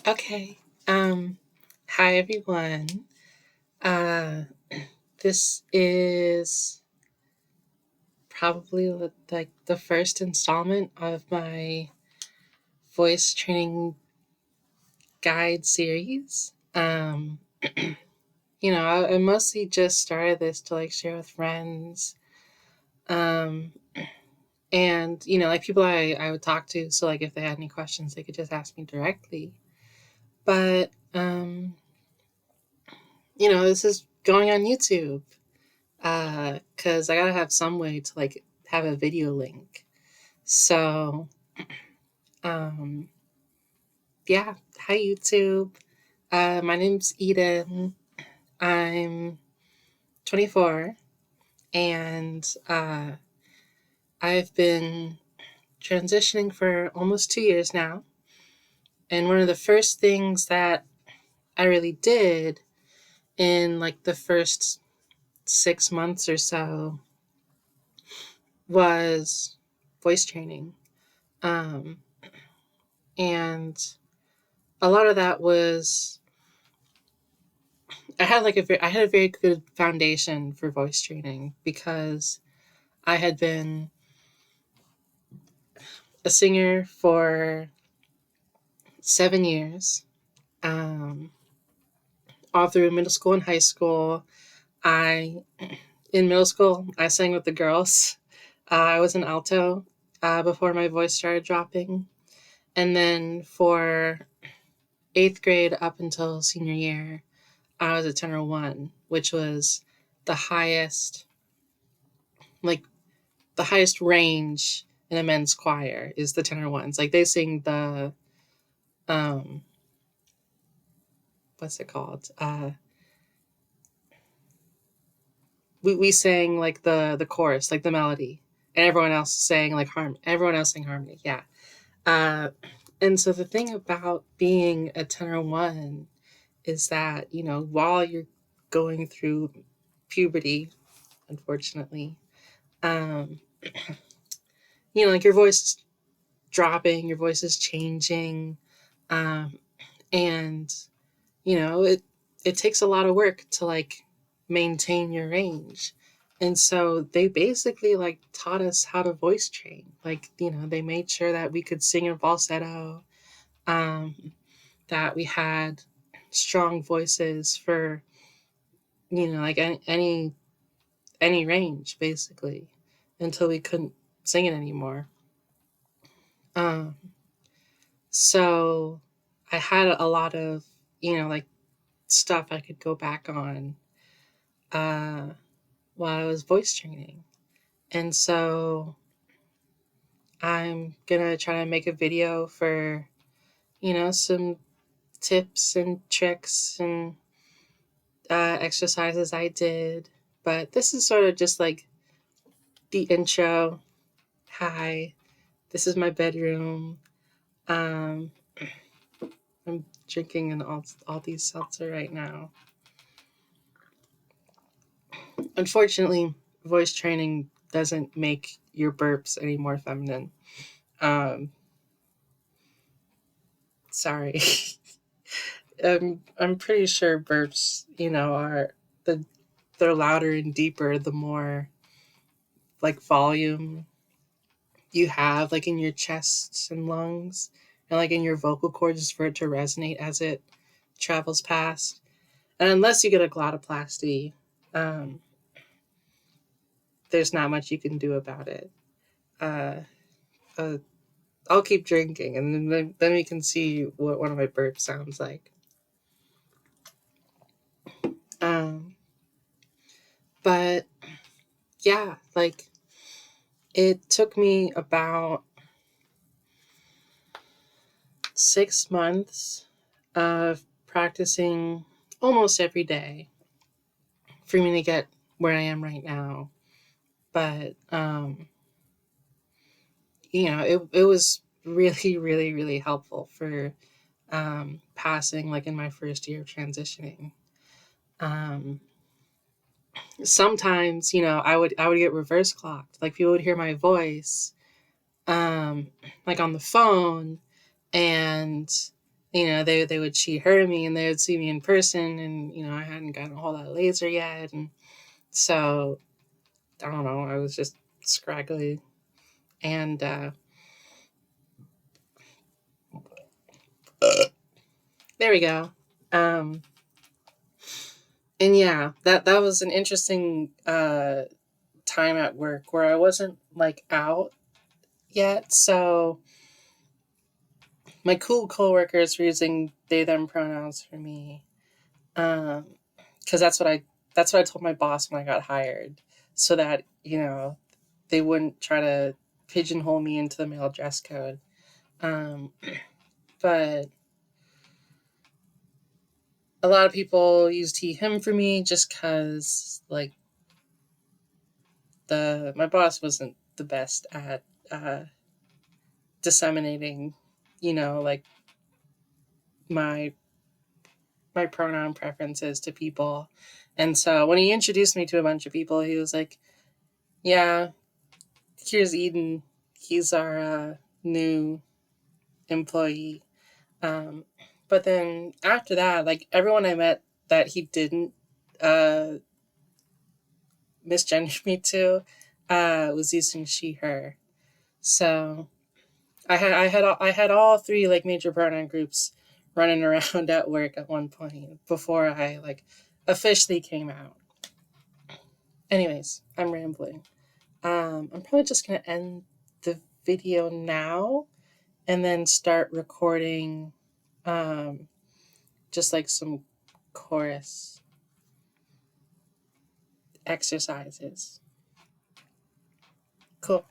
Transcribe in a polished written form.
Okay. Um, Hi everyone. Uh, this is probably like the first installment of my voice training guide series. I mostly just started this to like share with friends. Um, and like people I would talk to, so like if they had any questions, they could just ask me directly. But this is going on YouTube. Because I gotta have some way to like have a video link. So, um, yeah. Hi YouTube. My name's Eden. I'm 24, and I've been transitioning for almost 2 years now. And one of the first things that I really did in like the first 6 months or so was voice training. Um, and a lot of that was I had a very good foundation for voice training because I had been a singer for 7 years. Um, all through middle school and high school, I in middle school I sang with the girls. I was an alto before my voice started dropping, and then for eighth grade up until senior year, I was a tenor one, which was the highest like the highest range in a men's choir is the tenor ones. Like they sing the um what's it called? We sang like the chorus, like the melody. And everyone else sang like everyone else sang harmony. Yeah. Uh and so the thing about being a tenor one is that, while you're going through puberty, unfortunately, um, like your voice is dropping, your voice is changing. Um, and it takes a lot of work to like maintain your range. And so they basically like taught us how to voice train. Like, they made sure that we could sing in falsetto, um, that we had strong voices for, like any range basically, until we couldn't sing it anymore. Um, so I had a lot of, like stuff I could go back on uh, while I was voice training. And so I'm gonna try to make a video for, some tips and tricks and exercises I did. But this is sort of just like the intro. Hi, this is my bedroom. Um, I'm drinking an all these seltzer right now. Unfortunately, voice training doesn't make your burps any more feminine. Um, Sorry. I'm pretty sure burps, are the they're louder and deeper the more like volume you have like in your chest and lungs and like in your vocal cords for it to resonate as it travels past. And unless you get a glottoplasty, um, there's not much you can do about it. Uh, uh, I'll keep drinking and then we can see what one of my burps sounds like. Um, but yeah, like it took me about 6 months of practicing almost every day for me to get where I am right now. But it was really, really, really helpful for passing like in my first year of transitioning. Um, Sometimes, I would get reverse clocked. Like people would hear my voice like on the phone and they would she, her me, and they would see me in person, and, I hadn't gotten a whole lot of laser yet. And so, I don't know, I was just scraggly. And, there we go. Um, and yeah, that was an interesting, time at work where I wasn't like out yet. So my cool coworkers were using they them pronouns for me. Because that's what I told my boss when I got hired, so that they wouldn't try to pigeonhole me into the male dress code. Um, but a lot of people used he him for me just because like the my boss wasn't the best at disseminating, like my my pronoun preferences to people. And so when he introduced me to a bunch of people, he was like, "Yeah, here's Eden. He's our new employee." Um, but then after that, like everyone I met that he didn't uh, misgender me to was using she, her. So I had all three like major pronoun groups running around at work at one point before I like officially came out. Anyways, I'm rambling. I'm probably just gonna end the video now and then start recording um, just like some chorus exercises. Cool.